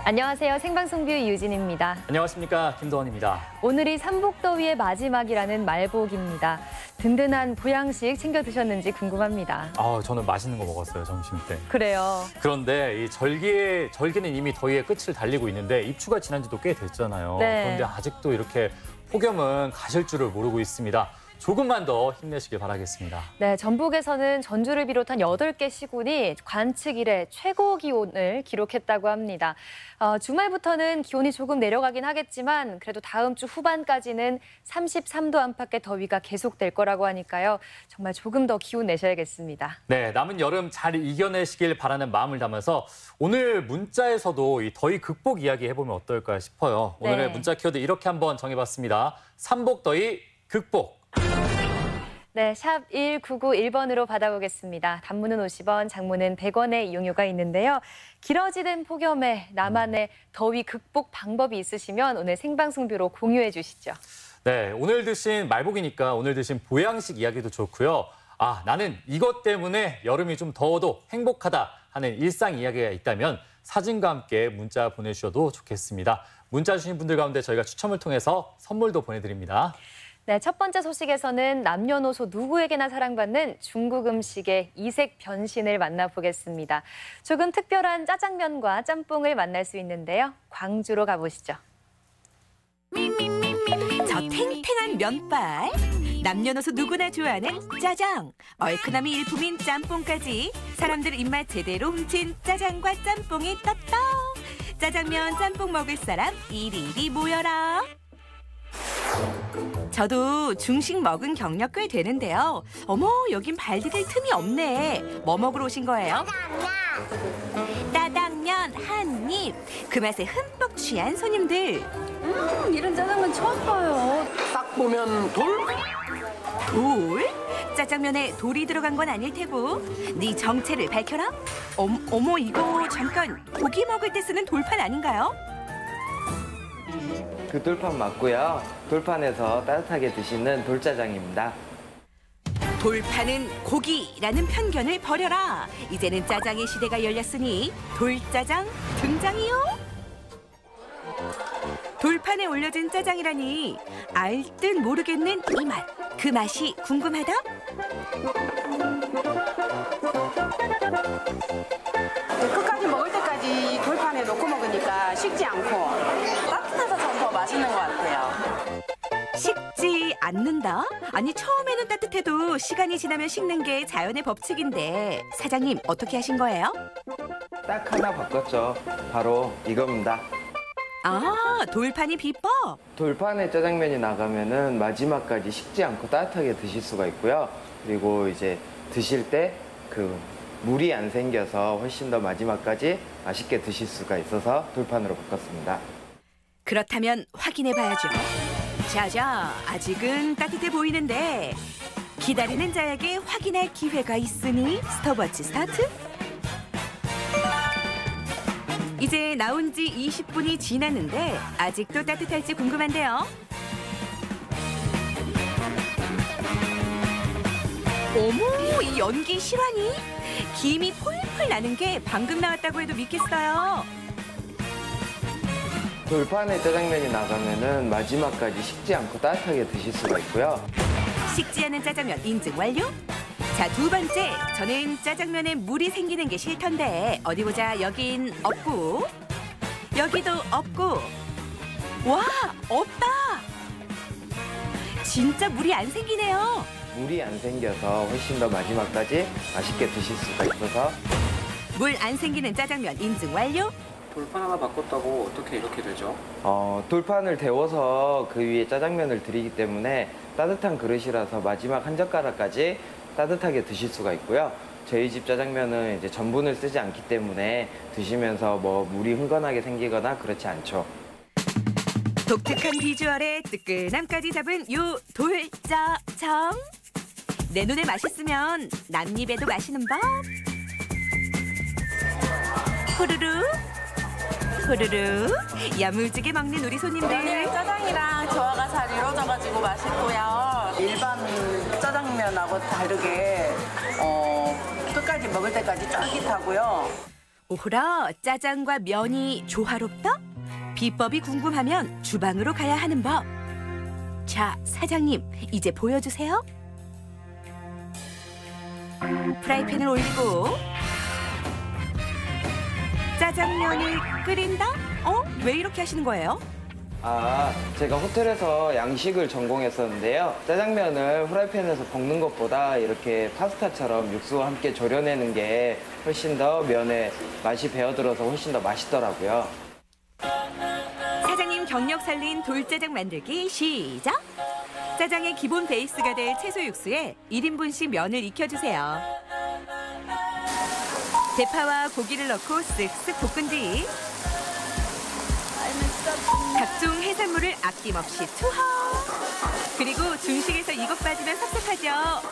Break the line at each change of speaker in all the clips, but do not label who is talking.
안녕하세요. 생방송뷰 유진입니다.
안녕하십니까. 김도원입니다.
오늘이 삼복더위의 마지막이라는 말복입니다. 든든한 보양식 챙겨 드셨는지 궁금합니다.
저는 맛있는 거 먹었어요, 점심 때.
그래요.
그런데 이 절기는 이미 더위의 끝을 달리고 있는데 입추가 지난 지도 꽤 됐잖아요.
네.
그런데 아직도 이렇게 폭염은 가실 줄을 모르고 있습니다. 조금만 더 힘내시길 바라겠습니다.
네, 전북에서는 전주를 비롯한 8개 시군이 관측 이래 최고 기온을 기록했다고 합니다. 주말부터는 기온이 조금 내려가긴 하겠지만 그래도 다음 주 후반까지는 33도 안팎의 더위가 계속될 거라고 하니까요. 정말 조금 더 기운 내셔야겠습니다.
네, 남은 여름 잘 이겨내시길 바라는 마음을 담아서 오늘 문자에서도 이 더위 극복 이야기 해보면 어떨까 싶어요. 오늘의
네.
문자 키워드 이렇게 한번 정해봤습니다. 삼복더위 극복.
네, 샵 1991번으로 받아보겠습니다. 단문은 50원, 장문은 100원의 이용료가 있는데요. 길어지는 폭염에 나만의 더위 극복 방법이 있으시면 오늘 생방송뷰로 공유해 주시죠.
네, 오늘 드신 말복이니까 오늘 드신 보양식 이야기도 좋고요. 나는 이것 때문에 여름이 좀 더워도 행복하다 하는 일상 이야기가 있다면 사진과 함께 문자 보내주셔도 좋겠습니다. 문자 주신 분들 가운데 저희가 추첨을 통해서 선물도 보내드립니다.
네, 첫 번째 소식에서는 남녀노소 누구에게나 사랑받는 중국 음식의 이색 변신을 만나보겠습니다. 조금 특별한 짜장면과 짬뽕을 만날 수 있는데요. 광주로 가보시죠.
저 탱탱한 면발, 남녀노소 누구나 좋아하는 짜장, 얼큰함이 일품인 짬뽕까지 사람들 입맛 제대로 훔친 짜장과 짬뽕이 떴다. 짜장면, 짬뽕 먹을 사람 이리이리 모여라. 저도 중식 먹은 경력 꽤 되는데요. 어머, 여긴 발 디딜 틈이 없네. 뭐 먹으러 오신 거예요? 짜장면 한 입. 그 맛에 흠뻑 취한 손님들.
이런 짜장면 처음 봐요.
딱 보면 돌?
돌? 짜장면에 돌이 들어간 건 아닐 테고. 네 정체를 밝혀라. 어머, 이거 잠깐 고기 먹을 때 쓰는 돌판 아닌가요?
그 돌판 맞고요. 돌판에서 따뜻하게 드시는 돌짜장입니다.
돌판은 고기라는 편견을 버려라. 이제는 짜장의 시대가 열렸으니 돌짜장 등장이요. 돌판에 올려진 짜장이라니 알 듯 모르겠는 이 맛. 그 맛이 궁금하다?
끝까지 먹을 때까지 이 돌판에 놓고 먹으니까 식지 않고 따뜻해서 좀 더 맛있는 것 같아요.
식지 않는다? 아니 처음에는 따뜻해도 시간이 지나면 식는 게 자연의 법칙인데 사장님 어떻게 하신 거예요?
딱 하나 바꿨죠. 바로 이겁니다.
돌판이 비법?
돌판에 짜장면이 나가면은 마지막까지 식지 않고 따뜻하게 드실 수가 있고요. 그리고 이제 드실 때 그 물이 안 생겨서 훨씬 더 마지막까지 맛있게 드실 수가 있어서 돌판으로 바꿨습니다.
그렇다면 확인해 봐야죠. 자자, 아직은 따뜻해 보이는데 기다리는 자에게 확인할 기회가 있으니 스톱워치 스타트. 이제 나온 지 20분이 지났는데 아직도 따뜻할지 궁금한데요. 어머, 이 연기 실화니? 김이 폴폴 나는 게 방금 나왔다고 해도 믿겠어요.
돌판에 짜장면이 나가면은 마지막까지 식지 않고 따뜻하게 드실 수가 있고요.
식지 않은 짜장면 인증 완료. 자, 두 번째, 저는 짜장면에 물이 생기는 게 싫던데 어디 보자. 여긴 없고 여기도 없고. 와, 없다. 진짜 물이 안 생기네요.
물이 안 생겨서 훨씬 더 마지막까지 맛있게 드실 수가 있어서
물 안 생기는 짜장면 인증 완료.
돌판 하나 바꿨다고 어떻게 이렇게 되죠?
돌판을 데워서 그 위에 짜장면을 드리기 때문에 따뜻한 그릇이라서 마지막 한 젓가락까지 따뜻하게 드실 수가 있고요. 저희 집 짜장면은 이제 전분을 쓰지 않기 때문에 드시면서 뭐 물이 흥건하게 생기거나 그렇지 않죠.
독특한 비주얼에 뜨끈함까지 잡은 요 돌짜장. 내 눈에 맛있으면 남입에도 마시는 법. 후루루 후루루 야무지게 먹는 우리 손님들.
짜장이랑 조화가 잘 이루어져가지고 맛있고요. 일반 짜장면하고 다르게 끝까지 먹을 때까지 쫄깃하고요.
오호라, 짜장과 면이 조화롭다? 비법이 궁금하면 주방으로 가야 하는 법. 자, 사장님, 이제 보여주세요. 프라이팬을 올리고 짜장면을 끓인다? 왜 이렇게 하시는 거예요?
제가 호텔에서 양식을 전공했었는데요. 짜장면을 후라이팬에서 볶는 것보다 이렇게 파스타처럼 육수와 함께 졸여내는 게 훨씬 더 면에 맛이 배어들어서 훨씬 더 맛있더라고요.
사장님 경력 살린 돌짜장 만들기 시작! 짜장의 기본 베이스가 될 채소 육수에 1인분씩 면을 익혀주세요. 대파와 고기를 넣고 쓱쓱 볶은 뒤 각종 해산물을 아낌없이 투하. 그리고 중식에서 이것 빠지면 섭섭하죠.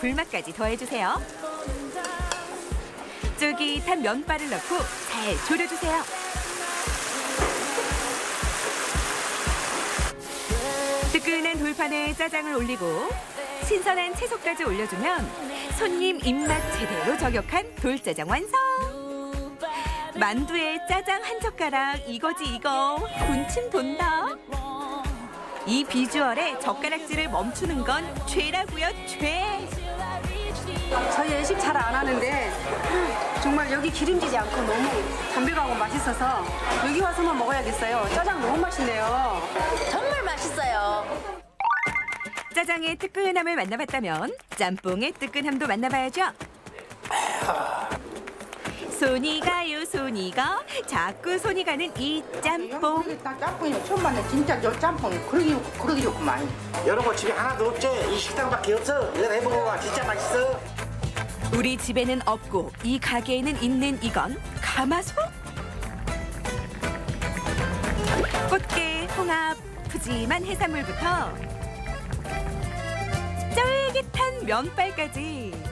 불맛까지 더해주세요. 쫄깃한 면발을 넣고 잘 졸여주세요. 뜨끈한 돌판에 짜장을 올리고 신선한 채소까지 올려주면 손님 입맛 제대로 저격한 돌짜장 완성. 만두에 짜장 한 젓가락 이거지 이거. 군침 돈다. 이 비주얼에 젓가락질을 멈추는 건 죄라고요, 죄.
저희 외식 잘 안 하는데 정말 여기 기름지지 않고 너무 담백하고 맛있어서 여기 와서만 먹어야겠어요. 짜장 너무 맛있네요.
정말 맛있어요.
짜장의 뜨끈함을 만나봤다면 짬뽕의 뜨끈함도 만나봐야죠. 손이 가요, 손이 가. 자꾸 손이 가는 이 짬뽕.
짬뽕이 처음 봤네. 진짜 저 짬뽕이 그러기 좋구만. 이런 거 집에 하나도 없지? 이 식당밖에 없어. 이거 해보고 와. 진짜 맛있어.
우리 집에는 없고 이 가게에는 있는 이건 가마솥? 꽃게, 홍합, 푸짐한 해산물부터 쫄깃한 면발까지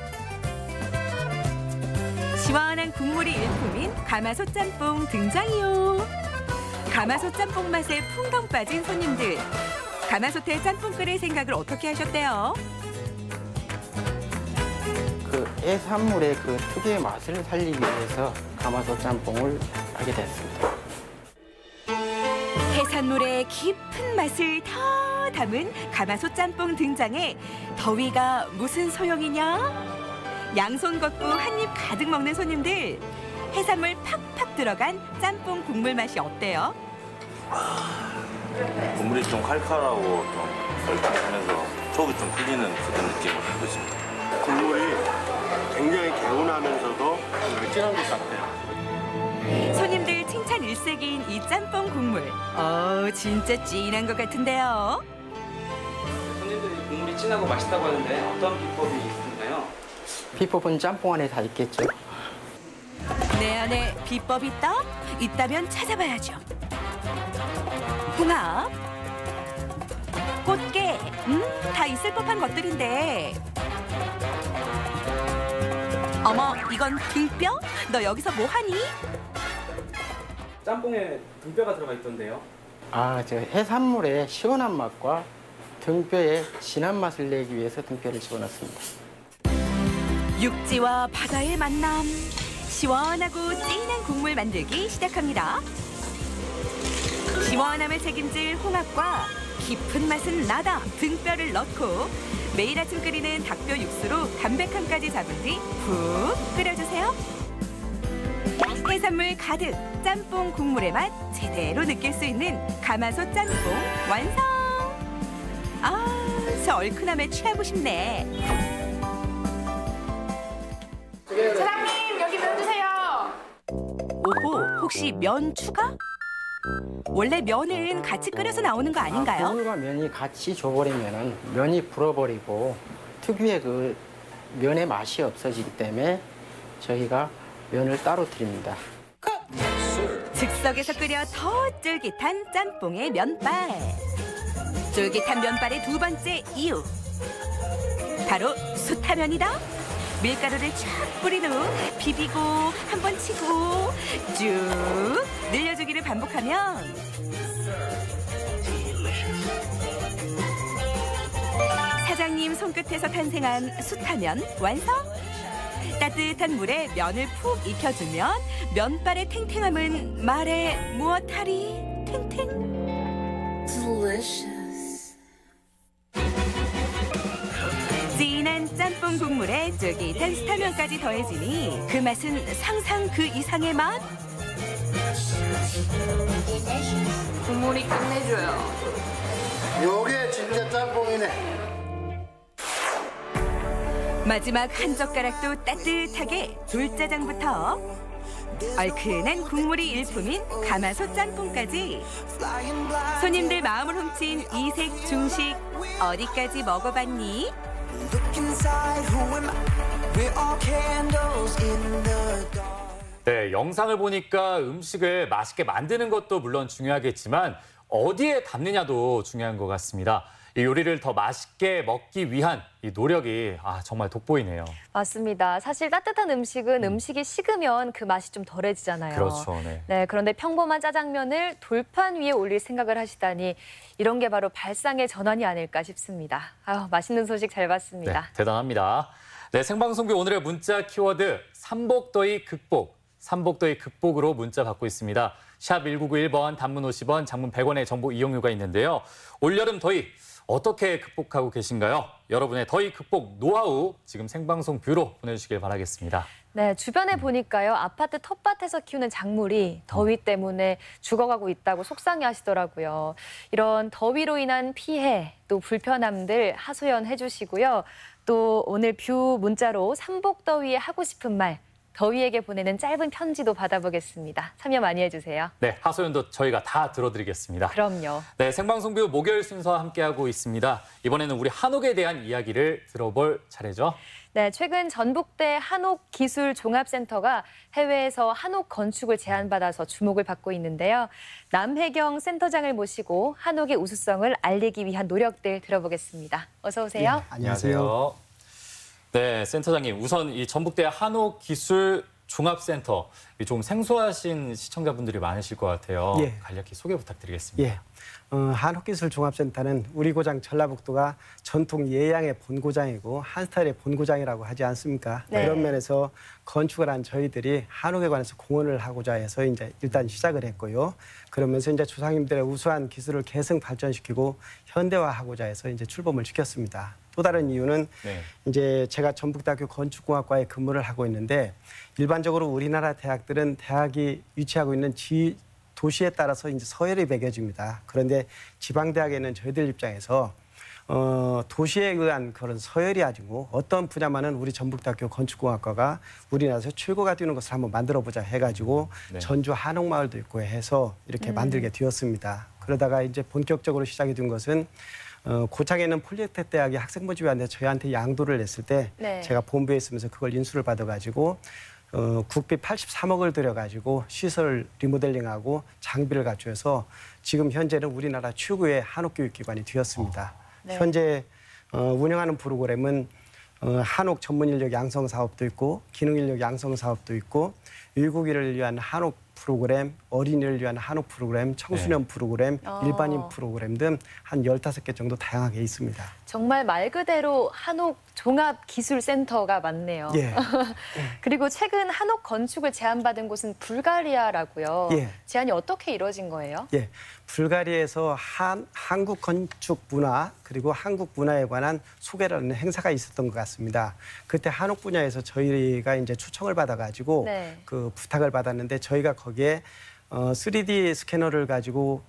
시원한 국물이 일품인 가마솥 짬뽕 등장이요. 가마솥 짬뽕 맛에 풍덩 빠진 손님들. 가마솥에 짬뽕 끓일 생각을 어떻게 하셨대요?
그 해산물의 그 특유의 맛을 살리기 위해서 가마솥 짬뽕을 하게 됐습니다.
해산물의 깊은 맛을 더 담은 가마솥 짬뽕 등장에 더위가 무슨 소용이냐? 양손 걷고 한 입 가득 먹는 손님들. 해산물 팍팍 들어간 짬뽕 국물 맛이 어때요?
국물이 좀 칼칼하고 좀 얼큰하면서 속이 좀 풀리는 그런 느낌을 갖고 있습니다.
국물이 굉장히 개운하면서도 진한 것 같아요.
손님들 칭찬 일색인 이 짬뽕 국물. 진짜 진한 것 같은데요.
손님들이 국물이 진하고 맛있다고 하는데 어떤 비법이 있나요?
비법은 짬뽕 안에 다 있겠죠.
내 안에 비법이 있다면 찾아봐야죠. 홍합, 꽃게, 다 있을 법한 것들인데. 어머, 이건 등뼈? 너 여기서 뭐 하니?
짬뽕에 등뼈가 들어가 있던데요.
저 해산물의 시원한 맛과 등뼈의 진한 맛을 내기 위해서 등뼈를 집어넣습니다.
육지와 바다의 만남. 시원하고 진한 국물 만들기 시작합니다. 시원함을 책임질 홍합과 깊은 맛은 나다 등뼈를 넣고 매일 아침 끓이는 닭뼈 육수로 담백함까지 잡은 뒤 푹 끓여주세요. 해산물 가득 짬뽕 국물의 맛 제대로 느낄 수 있는 가마솥 짬뽕 완성! 저 얼큰함에 취하고 싶네.
사장님 여기 면 주세요.
오호, 혹시 면 추가? 원래 면은 같이 끓여서 나오는 거 아닌가요?
국물과 면이 같이 줘버리면 면이 불어버리고 특유의 그 면의 맛이 없어지기 때문에 저희가 면을 따로 드립니다.
즉석에서 끓여 더 쫄깃한 짬뽕의 면발. 쫄깃한 면발의 두 번째 이유. 바로 숯하면이다. 밀가루를 쫙 뿌린 후 비비고 한 번 치고 쭉 늘려주기를 반복하면 사장님 손끝에서 탄생한 숯하면 완성. 따뜻한 물에 면을 푹 익혀주면 면발의 탱탱함은 말해 무엇하리 탱탱. 진한 짬뽕 국물에 쫄깃한 스타면까지 더해지니 그 맛은 상상 그 이상의 맛.
국물이 끝내줘요.
요게 진짜 짬뽕이네.
마지막 한 젓가락도 따뜻하게 돌짜장부터 얼큰한 국물이 일품인 가마솥 짬뽕까지 손님들 마음을 훔친 이색 중식 어디까지 먹어봤니?
네, 영상을 보니까 음식을 맛있게 만드는 것도 물론 중요하겠지만 어디에 담느냐도 중요한 것 같습니다. 이 요리를 더 맛있게 먹기 위한 이 노력이 정말 돋보이네요.
맞습니다. 사실 따뜻한 음식은 음식이 식으면 그 맛이 좀 덜해지잖아요.
그렇죠. 네.
그런데 평범한 짜장면을 돌판 위에 올릴 생각을 하시다니 이런 게 바로 발상의 전환이 아닐까 싶습니다. 맛있는 소식 잘 봤습니다.
네, 대단합니다. 네, 생방송국 오늘의 문자 키워드 삼복더위 극복. 삼복더위 극복으로 문자 받고 있습니다. 샵 1991번, 단문 50원, 장문 100원의 정보 이용료가 있는데요. 올여름 더위 어떻게 극복하고 계신가요? 여러분의 더위 극복 노하우 지금 생방송 뷰로 보내주시길 바라겠습니다.
네, 주변에 보니까요. 아파트 텃밭에서 키우는 작물이 더위 때문에 죽어가고 있다고 속상해하시더라고요. 이런 더위로 인한 피해, 또 불편함들 하소연해 주시고요. 또 오늘 뷰 문자로 삼복더위에 하고 싶은 말, 더위에게 보내는 짧은 편지도 받아보겠습니다. 참여 많이 해주세요.
네, 하소연도 저희가 다 들어드리겠습니다.
그럼요.
네, 생방송뷰 목요일 순서 함께하고 있습니다. 이번에는 우리 한옥에 대한 이야기를 들어볼 차례죠.
네, 최근 전북대 한옥기술종합센터가 해외에서 한옥 건축을 제안받아서 주목을 받고 있는데요. 남혜경 센터장을 모시고 한옥의 우수성을 알리기 위한 노력들 들어보겠습니다. 어서 오세요.
네, 안녕하세요.
네, 센터장님, 우선 이 전북대 한옥기술종합센터 좀 생소하신 시청자분들이 많으실 것 같아요.
예.
간략히 소개 부탁드리겠습니다.
예. 한옥기술종합센터는 우리 고장 전라북도가 전통 예양의 본고장이고 한스타일의 본고장이라고 하지 않습니까?
네.
그런 면에서 건축을 한 저희들이 한옥에 관해서 공헌을 하고자 해서 이제 일단 시작을 했고요. 그러면서 이제 조상님들의 우수한 기술을 계승 발전시키고 현대화하고자 해서 이제 출범을 시켰습니다. 또 다른 이유는 이제 제가 전북대학교 건축공학과에 근무를 하고 있는데 일반적으로 우리나라 대학들은 대학이 위치하고 있는 도시에 따라서 이제 서열이 매겨집니다. 그런데 지방대학에는 저희들 입장에서 도시에 의한 그런 서열이 아니고 어떤 분야만은 우리 전북대학교 건축공학과가 우리나라에서 최고가 되는 것을 한번 만들어보자 해가지고 전주 한옥마을도 있고 해서 이렇게 만들게 되었습니다. 그러다가 이제 본격적으로 시작이 된 것은 고창에 있는 폴리텍 대학이 학생 모집위원회 저희한테 양도를 냈을 때 제가 본부에 있으면서 그걸 인수를 받아가지고 국비 83억을 들여가지고 시설 리모델링하고 장비를 갖추어서 지금 현재는 우리나라 최고의 한옥교육기관이 되었습니다. 현재 운영하는 프로그램은 한옥 전문인력 양성 사업도 있고 기능인력 양성 사업도 있고 외국인을 위한 한옥 프로그램, 어린이를 위한 한옥 프로그램, 청소년 프로그램, 일반인 프로그램 등 한 15개 정도 다양하게 있습니다.
정말 말 그대로 한옥 종합기술센터가 많네요.
예.
그리고 최근 한옥 건축을 제안받은 곳은 불가리아라고요.
예.
제안이 어떻게 이루어진 거예요?
예, 불가리아에서 한국 건축 문화 그리고 한국 문화에 관한 소개를 하는 행사가 있었던 것 같습니다. 그때 한옥 분야에서 저희가 이제 초청을 받아가지고 그 부탁을 받았는데 저희가 거기에 3D 스캐너를 가지고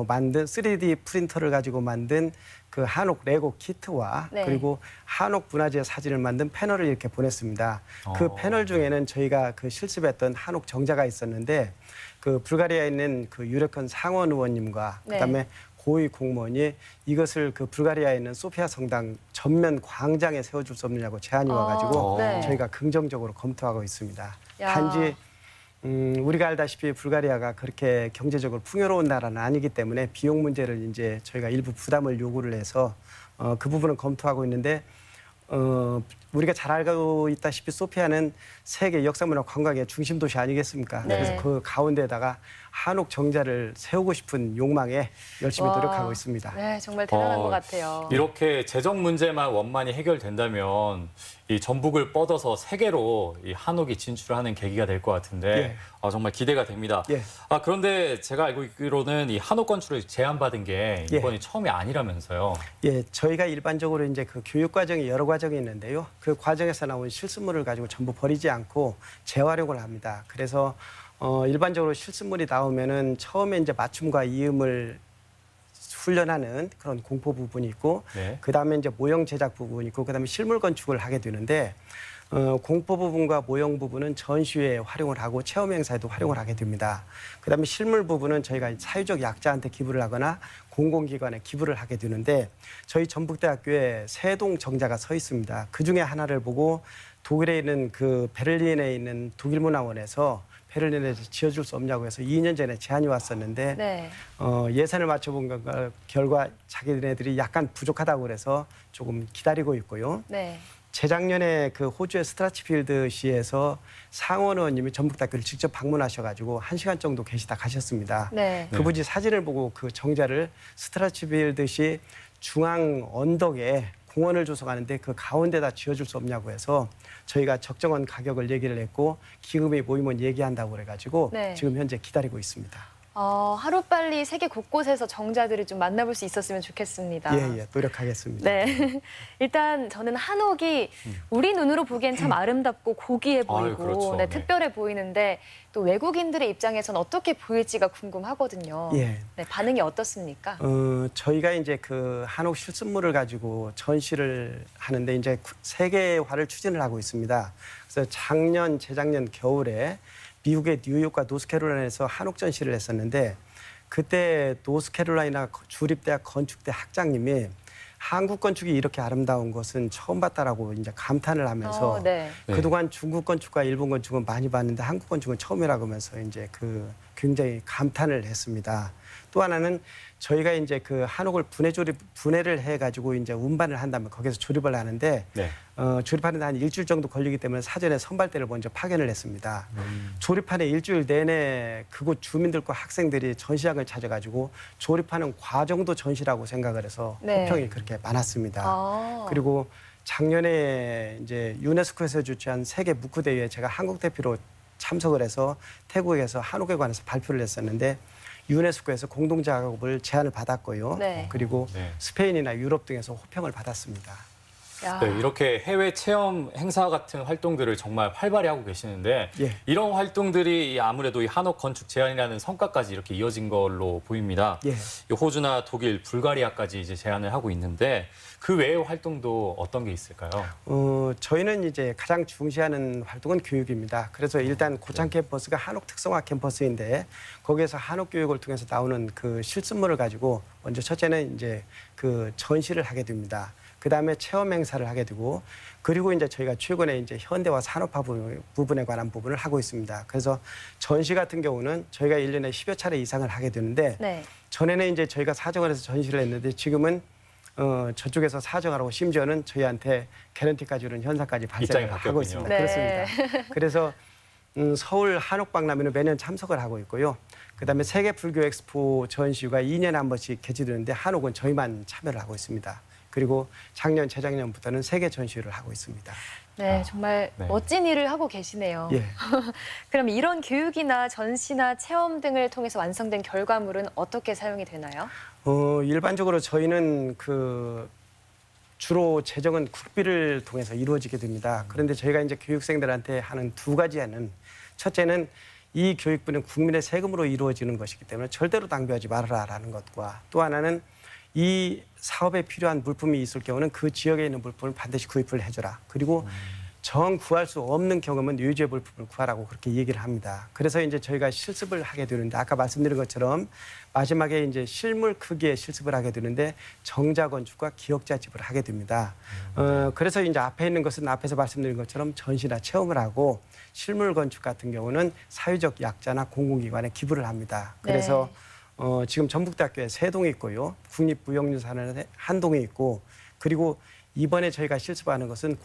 만든 3D 프린터를 가지고 만든 그 한옥 레고 키트와 그리고 한옥 문화재 사진을 만든 패널을 이렇게 보냈습니다. 그 패널 중에는 저희가 그 실습했던 한옥 정자가 있었는데 그 불가리아에 있는 그 유력한 상원 의원님과 그다음에 고위 공무원이 이것을 그 불가리아에 있는 소피아 성당 전면 광장에 세워줄 수 없느냐고 제안이 와가지고 저희가 긍정적으로 검토하고 있습니다. 단지 우리가 알다시피 불가리아가 그렇게 경제적으로 풍요로운 나라는 아니기 때문에 비용 문제를 이제 저희가 일부 부담을 요구를 해서 그 부분은 검토하고 있는데 우리가 잘 알고 있다시피 소피아는 세계 역사문화 관광의 중심 도시 아니겠습니까? 그래서 그 가운데다가 한옥 정자를 세우고 싶은 욕망에 열심히
와.
노력하고 있습니다.
네, 정말 대단한 것 같아요.
이렇게 재정 문제만 원만히 해결된다면 이 전북을 뻗어서 세계로 이 한옥이 진출하는 계기가 될 것 같은데
예.
정말 기대가 됩니다.
예.
그런데 제가 알고 있기로는 이 한옥 건축을 제안받은 게 이번이 처음이 아니라면서요.
예, 저희가 일반적으로 이제 그 교육 과정이 여러 과정이 있는데요. 그 과정에서 나온 실습물을 가지고 전부 버리지 않고 재활용을 합니다. 그래서 일반적으로 실습물이 나오면은 처음에 이제 맞춤과 이음을 훈련하는 그런 공포 부분이 있고,
네.
그다음에 이제 모형 제작 부분이 있고, 그다음에 실물 건축을 하게 되는데, 공포 부분과 모형 부분은 전시회에 활용을 하고 체험 행사에도 활용을 하게 됩니다. 그다음에 실물 부분은 저희가 사회적 약자한테 기부를 하거나 공공기관에 기부를 하게 되는데, 저희 전북대학교에 세 동 정자가 서 있습니다. 그 중에 하나를 보고 독일에 있는 그 베를린에 있는 독일문화원에서 베를린에 지어줄 수 없냐고 해서 2년 전에 제안이 왔었는데
네.
예산을 맞춰본 결과 자기네들이 약간 부족하다고 그래서 조금 기다리고 있고요.
네.
재작년에 그 호주의 스트라치필드 시에서 상원 의원님이 전북대학교를 직접 방문하셔가지고 1시간 정도 계시다 가셨습니다.
네.
그분이 사진을 보고 그 정자를 스트라치필드 시 중앙 언덕에 공원을 조성하는데 그 가운데다 지어줄 수 없냐고 해서 저희가 적정한 가격을 얘기를 했고 기금이 모이면 얘기한다고 그래가지고
네.
지금 현재 기다리고 있습니다.
하루빨리 세계 곳곳에서 정자들을 좀 만나볼 수 있었으면 좋겠습니다.
예, 노력하겠습니다.
네. 일단 저는 한옥이 우리 눈으로 보기엔 참 아름답고 고귀해 보이고
그렇죠.
네,
네.
특별해 보이는데 또 외국인들의 입장에선 어떻게 보일지가 궁금하거든요.
예.
네, 반응이 어떻습니까?
저희가 이제 그 한옥 실습물을 가지고 전시를 하는데 이제 세계화를 추진을 하고 있습니다. 그래서 작년, 재작년 겨울에 미국의 뉴욕과 노스캐롤라이나에서 한옥 전시를 했었는데 그때 노스캐롤라이나 주립대학 건축대 학장님이 한국 건축이 이렇게 아름다운 것은 처음 봤다라고 이제 감탄을 하면서
네.
그동안 중국 건축과 일본 건축은 많이 봤는데 한국 건축은 처음이라고 하면서 이제 그 굉장히 감탄을 했습니다. 또 하나는 저희가 이제 그 한옥을 분해를 해가지고 이제 운반을 한다면 거기서 조립을 하는데
네.
조립하는데 한 일주일 정도 걸리기 때문에 사전에 선발대를 먼저 파견을 했습니다. 조립하는 일주일 내내 그곳 주민들과 학생들이 전시장을 찾아가지고 조립하는 과정도 전시라고 생각을 해서
네.
호평이 그렇게 많았습니다. 그리고 작년에 이제 유네스코에서 주최한 세계 무크 대회에 제가 한국 대표로 참석을 해서 태국에서 한옥에 관해서 발표를 했었는데 유네스코에서 공동 작업을 제안을 받았고요.
네.
그리고 스페인이나 유럽 등에서 호평을 받았습니다.
네, 이렇게 해외 체험 행사 같은 활동들을 정말 활발히 하고 계시는데
예.
이런 활동들이 아무래도 이 한옥 건축 제안이라는 성과까지 이렇게 이어진 걸로 보입니다.
예.
이 호주나 독일, 불가리아까지 이제 제안을 하고 있는데 그 외의 활동도 어떤 게 있을까요?
저희는 이제 가장 중시하는 활동은 교육입니다. 그래서 일단 고창 캠퍼스가 한옥 특성화 캠퍼스인데 거기에서 한옥 교육을 통해서 나오는 그 실습물을 가지고 먼저 첫째는 이제 그 전시를 하게 됩니다. 그 다음에 체험 행사를 하게 되고 그리고 이제 저희가 최근에 이제 현대화 산업화 부분에 관한 부분을 하고 있습니다. 그래서 전시 같은 경우는 저희가 1년에 10여 차례 이상을 하게 되는데
네.
전에는 이제 저희가 사정을 해서 전시를 했는데 지금은 저쪽에서 사정을 하고 심지어는 저희한테 개런티까지 오는 현상까지 발생을 하고 있습니다.
네.
그렇습니다. 그래서 서울 한옥박람회는 매년 참석을 하고 있고요. 그다음에 세계 불교 엑스포 전시가 2년에 한 번씩 개최되는데 한옥은 저희만 참여를 하고 있습니다. 그리고 작년, 재작년부터는 세계 전시를 하고 있습니다.
네, 정말
네.
멋진 일을 하고 계시네요.
예.
그럼 이런 교육이나 전시나 체험 등을 통해서 완성된 결과물은 어떻게 사용이 되나요?
일반적으로 저희는 그 주로 재정은 국비를 통해서 이루어지게 됩니다. 그런데 저희가 이제 교육생들한테 하는 두 가지는 첫째는 이 교육부는 국민의 세금으로 이루어지는 것이기 때문에 절대로 낭비하지 말아라라는 것과 또 하나는 이 사업에 필요한 물품이 있을 경우는 그 지역에 있는 물품을 반드시 구입을 해줘라. 그리고 정 구할 수 없는 경우는 유지의 물품을 구하라고 그렇게 얘기를 합니다. 그래서 이제 저희가 실습을 하게 되는데 아까 말씀드린 것처럼 마지막에 이제 실물 크기의 실습을 하게 되는데 정자 건축과 기역자집을 하게 됩니다. 그래서 이제 앞에 있는 것은 앞에서 말씀드린 것처럼 전시나 체험을 하고 실물 건축 같은 경우는 사회적 약자나 공공기관에 기부를 합니다. 그래서 지금 전북대학교에 3동이 있고요. 국립무형유산에 1동이 있고 그리고 이번에 저희가 실습하는 것은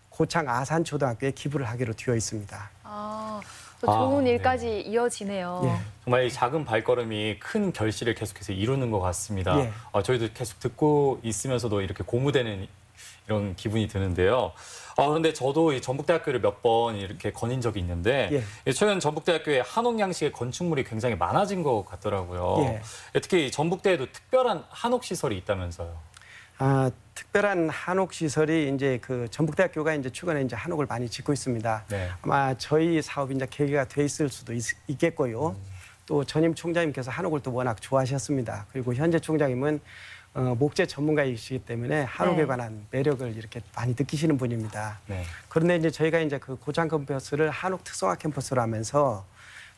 고창 아산초등학교에 기부를 하기로 되어 있습니다.
또 좋은
네.
일까지 이어지네요.
예.
정말 이 작은 발걸음이 큰 결실을 계속해서 이루는 것 같습니다.
예.
저희도 계속 듣고 있으면서도 이렇게 고무되는 이런 기분이 드는데요. 그런데 저도 이 전북대학교를 몇 번 이렇게 거닌 적이 있는데 최근 전북대학교에 한옥 양식의 건축물이 굉장히 많아진 것 같더라고요. 특히 이 전북대에도 특별한 한옥 시설이 있다면서요.
특별한 한옥 시설이 이제 그 전북대학교가 이제 최근에 이제 한옥을 많이 짓고 있습니다.
네.
아마 저희 사업이 이제 계기가 돼 있을 수도 있겠고요. 또 전임 총장님께서 한옥을 또 워낙 좋아하셨습니다. 그리고 현재 총장님은 목재 전문가이시기 때문에 한옥에 관한 매력을 이렇게 많이 느끼시는 분입니다.
네.
그런데 이제 저희가 이제 그 고창 캠퍼스를 한옥 특성화 캠퍼스로 하면서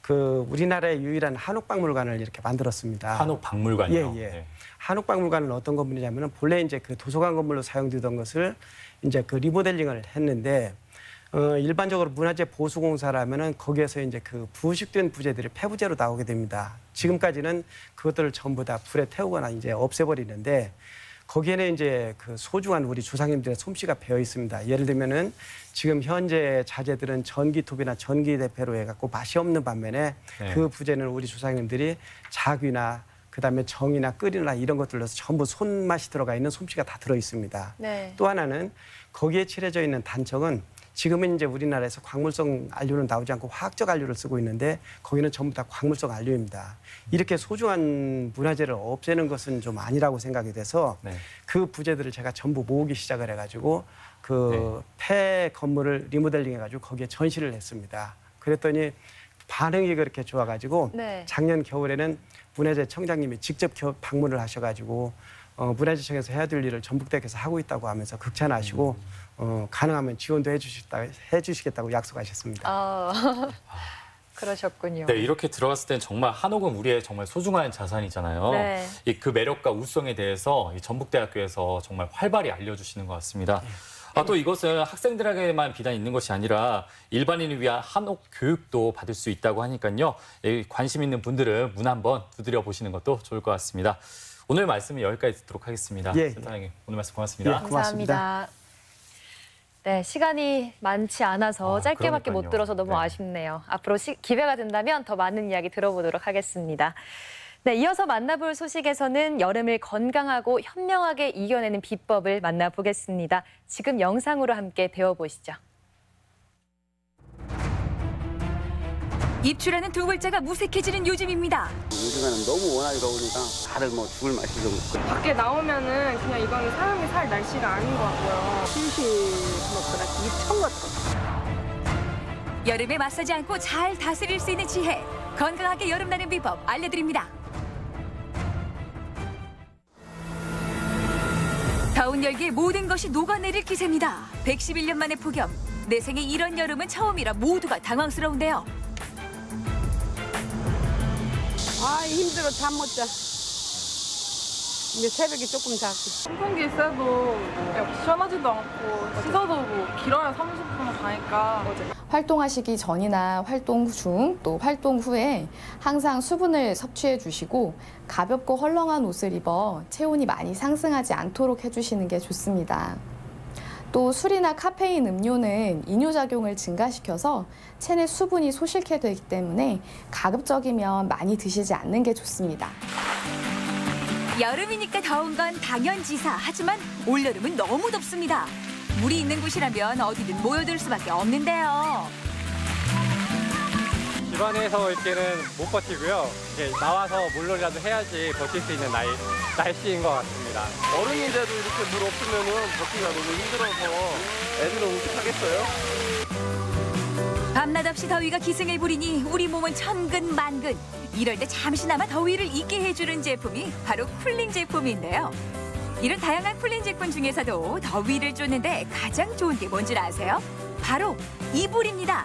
그 우리나라의 유일한 한옥 박물관을 이렇게 만들었습니다.
한옥 박물관이요?
예. 한옥 박물관은 어떤 건물이냐면은 본래 이제 그 도서관 건물로 사용되던 것을 이제 그 리모델링을 했는데 일반적으로 문화재 보수공사라면은 거기에서 이제 그 부식된 부재들이 폐부재로 나오게 됩니다. 지금까지는 그것들을 전부 다 불에 태우거나 이제 없애버리는데 거기에는 이제 그 소중한 우리 조상님들의 솜씨가 배어 있습니다. 예를 들면은 지금 현재 자재들은 전기톱이나 전기대패로 해갖고 맛이 없는 반면에 그 부재는 우리 조상님들이 자귀나 그다음에 정이나 끓이나 이런 것들로 전부 손맛이 들어가 있는 솜씨가 다 들어 있습니다. 또 하나는 거기에 칠해져 있는 단청은 지금은 이제 우리나라에서 광물성 안료는 나오지 않고 화학적 안료를 쓰고 있는데 거기는 전부 다 광물성 안료입니다. 이렇게 소중한 문화재를 없애는 것은 좀 아니라고 생각이 돼서 그 부재들을 제가 전부 모으기 시작을 해가지고 그 폐 건물을 리모델링 해가지고 거기에 전시를 했습니다. 그랬더니 반응이 그렇게 좋아가지고 작년 겨울에는 문화재 청장님이 직접 방문을 하셔가지고 문화재청에서 해야 될 일을 전북대학에서 하고 있다고 하면서 극찬하시고 가능하면 지원도 해주시겠다고 약속하셨습니다.
그러셨군요.
네, 이렇게 들어갔을 땐 정말 한옥은 우리의 정말 소중한 자산이잖아요. 그 매력과 우수성에 대해서 이 전북대학교에서 정말 활발히 알려주시는 것 같습니다. 또 이것은 학생들에게만 비단 있는 것이 아니라 일반인을 위한 한옥 교육도 받을 수 있다고 하니까요. 관심 있는 분들은 문 한번 두드려 보시는 것도 좋을 것 같습니다. 오늘 말씀은 여기까지 듣도록 하겠습니다. 센터장님, 오늘 말씀 고맙습니다.
감사합니다. 네, 시간이 많지 않아서 짧게밖에 못 들어서 너무 아쉽네요. 앞으로 기회가 된다면 더 많은 이야기 들어보도록 하겠습니다. 네, 이어서 만나볼 소식에서는 여름을 건강하고 현명하게 이겨내는 비법을 만나보겠습니다. 지금 영상으로 함께 배워보시죠.
입출하는 두 글자가 무색해지는 요즘입니다.
요즘에는 너무 워낙에 더우니까 다들 뭐 죽을 맛이 좀.
밖에 나오면은 그냥 이거는 사람이 살 날씨가 아닌 것 같고요.
실실 먹거나 미천 같아.
여름에 맞서지 않고 잘 다스릴 수 있는 지혜. 건강하게 여름 나는 비법 알려드립니다. 더운 열기에 모든 것이 녹아내릴 기세입니다. 111년 만의 폭염. 내 생에 이런 여름은 처음이라 모두가 당황스러운데요.
힘들어. 잠 못 자. 근데 새벽에 조금 자고.
선풍기 있어도 시원하지도 않고 씻어도 뭐 길어야 30분 가니까.
활동하시기 전이나 활동 중 또 활동 후에 항상 수분을 섭취해 주시고 가볍고 헐렁한 옷을 입어 체온이 많이 상승하지 않도록 해주시는 게 좋습니다. 또 술이나 카페인 음료는 이뇨작용을 증가시켜서 체내 수분이 소실게 되기 때문에 가급적이면 많이 드시지 않는 게 좋습니다.
여름이니까 더운 건 당연지사. 하지만 올여름은 너무 덥습니다. 물이 있는 곳이라면 어디든 모여들 수밖에 없는데요.
집안에서 있기는 못 버티고요. 나와서 물놀이라도 해야지 버틸 수 있는 날씨인 것 같습니다.
어른인데도 이렇게 물 없으면 버티기가 너무 힘들어서 애들은 어떡하겠어요?
밤낮 없이 더위가 기승을 부리니 우리 몸은 천근만근. 이럴 때 잠시나마 더위를 잊게 해주는 제품이 바로 쿨링 제품인데요. 이런 다양한 쿨링 제품 중에서도 더위를 쫓는데 가장 좋은 게 뭔지 아세요? 바로 이불입니다.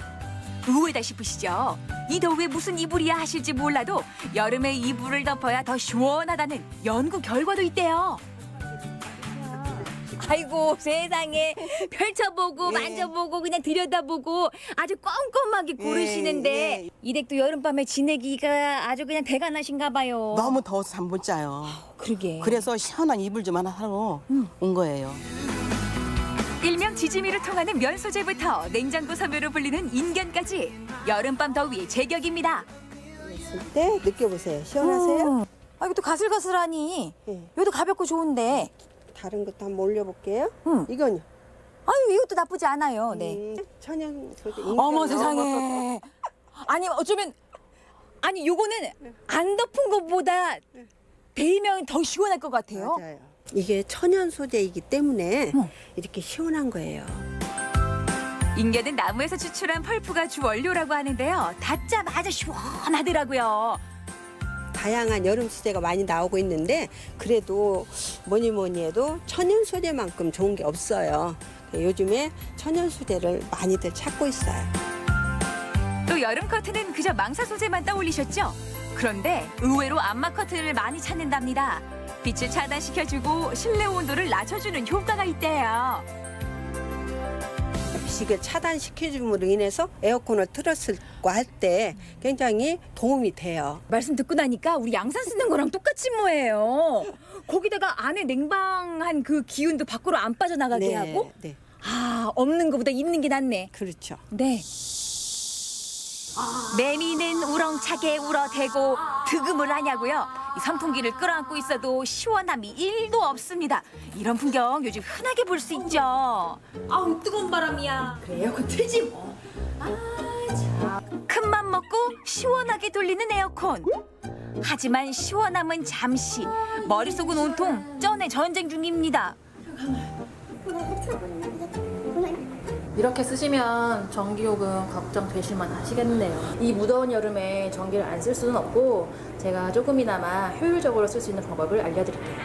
의외다 싶으시죠? 이 더위에 무슨 이불이야 하실지 몰라도 여름에 이불을 덮어야 더 시원하다는 연구 결과도 있대요.
아이고 세상에 펼쳐보고 만져보고 그냥 들여다보고 아주 꼼꼼하게 고르시는데 이 댁도 여름밤에 지내기가 아주 그냥 대가 나신가 봐요.
너무 더워서 잠 못 자요.
그러게.
그래서 시원한 이불 좀 하나 사러 온 거예요.
일명 지짐이로 통하는 면 소재부터 냉장고 섬유로 불리는 인견까지 여름밤 더위의 제격입니다.
네, 느껴보세요. 시원하세요?
아, 이것도 가슬가슬하니.
네.
이것도 가볍고 좋은데.
다른 것도 한번 올려볼게요. 이건요?
아유, 이것도 나쁘지 않아요. 네.
천연 소재.
어머 세상에. 아니 어쩌면 아니 요거는 안 덮은 것보다 데이면 더 시원할 것 같아요.
맞아요. 이게 천연 소재이기 때문에 이렇게 시원한 거예요.
인견은 나무에서 추출한 펄프가 주 원료라고 하는데요. 닿자마자 시원하더라고요.
다양한 여름 소재가 많이 나오고 있는데 그래도 뭐니 해도 천연 소재만큼 좋은 게 없어요. 요즘에 천연 소재를 많이들 찾고 있어요.
또 여름 커튼은 그저 망사 소재만 떠올리셨죠? 그런데 의외로 암막 커튼을 많이 찾는답니다. 빛을 차단시켜주고 실내 온도를 낮춰주는 효과가 있대요.
빛을 차단시켜줌으로 인해서 에어컨을 틀었을 거 할 때 굉장히 도움이 돼요.
말씀 듣고 나니까 우리 양산 쓰는 거랑 똑같이 뭐예요. 거기다가 안에 냉방한 그 기운도 밖으로 안 빠져나가게 하고 아, 없는 것보다 있는 게 낫네.
그렇죠.
네.
매미는 우렁차게 울어대고 득음을 하냐고요. 이 선풍기를 끌어안고 있어도 시원함이 1도 없습니다. 이런 풍경 요즘 흔하게 볼 수 있죠.
아우 뜨거운 바람이야. 그래 에어컨 틀지 뭐.
큰맘 먹고 시원하게 돌리는 에어컨. 하지만 시원함은 잠시, 머릿속은 온통 쩐의 전쟁 중입니다.
이렇게 쓰시면 전기요금 걱정되실만 하시겠네요. 이 무더운 여름에 전기를 안 쓸 수는 없고 제가 조금이나마 효율적으로 쓸 수 있는 방법을 알려드릴게요.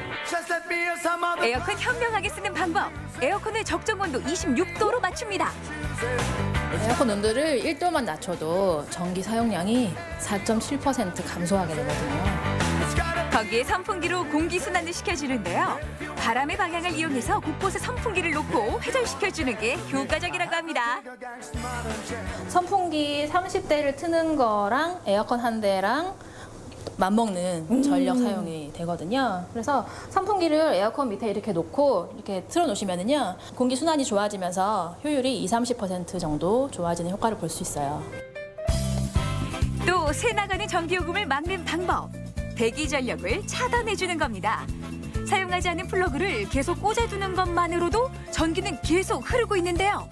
에어컨 현명하게 쓰는 방법. 에어컨을 적정 온도 26도로 맞춥니다.
에어컨 온도를 1도만 낮춰도 전기 사용량이 4.7% 감소하게 되거든요.
거기에 선풍기로 공기순환을 시켜주는데요. 바람의 방향을 이용해서 곳곳에 선풍기를 놓고 회전시켜주는 게 효과적이라고 합니다.
선풍기 30대를 트는 거랑 에어컨 한 대랑 맞먹는 전력 사용이 되거든요. 그래서 선풍기를 에어컨 밑에 이렇게 놓고 이렇게 틀어놓으시면은요, 공기 순환이 좋아지면서 효율이 20-30% 정도 좋아지는 효과를 볼 수 있어요.
또 새 나가는 전기요금을 막는 방법. 대기 전력을 차단해주는 겁니다. 사용하지 않은 플러그를 계속 꽂아두는 것만으로도 전기는 계속 흐르고 있는데요.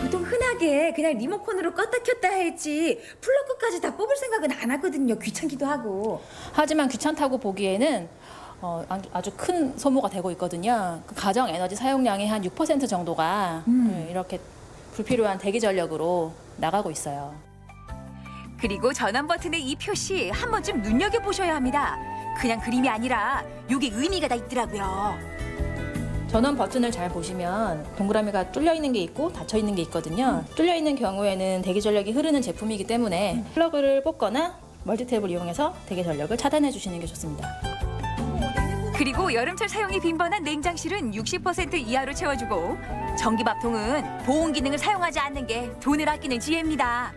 보통 흔하게 그냥 리모컨으로 껐다 켰다 했지 플러그까지 다 뽑을 생각은 안 하거든요. 귀찮기도 하고.
하지만 귀찮다고 보기에는 아주 큰 소모가 되고 있거든요. 그 가정 에너지 사용량의 한 6% 정도가 이렇게 불필요한 대기 전력으로 나가고 있어요.
그리고 전원 버튼의 이 표시 한 번쯤 눈여겨보셔야 합니다. 그냥 그림이 아니라 이게 의미가 다 있더라고요.
전원 버튼을 잘 보시면 동그라미가 뚫려 있는 게 있고 닫혀 있는 게 있거든요. 뚫려 있는 경우에는 대기 전력이 흐르는 제품이기 때문에 플러그를 뽑거나 멀티탭을 이용해서 대기 전력을 차단해 주시는 게 좋습니다.
그리고 여름철 사용이 빈번한 냉장실은 60% 이하로 채워주고 전기밥통은 보온 기능을 사용하지 않는 게 돈을 아끼는 지혜입니다.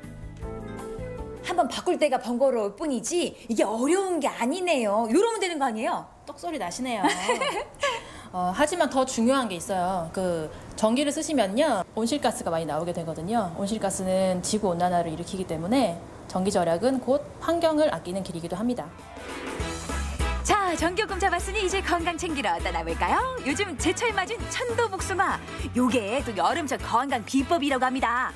한번 바꿀 때가 번거로울 뿐이지 이게 어려운 게 아니네요. 이러면 되는 거 아니에요?
똑소리 나시네요. 하지만 더 중요한 게 있어요. 그 전기를 쓰시면요, 온실가스가 많이 나오게 되거든요. 온실가스는 지구 온난화를 일으키기 때문에 전기 절약은 곧 환경을 아끼는 길이기도 합니다.
자, 전기요금 잡았으니 이제 건강 챙기러 떠나볼까요? 요즘 제철 맞은 천도복숭아. 요게 또 여름철 건강 비법이라고 합니다.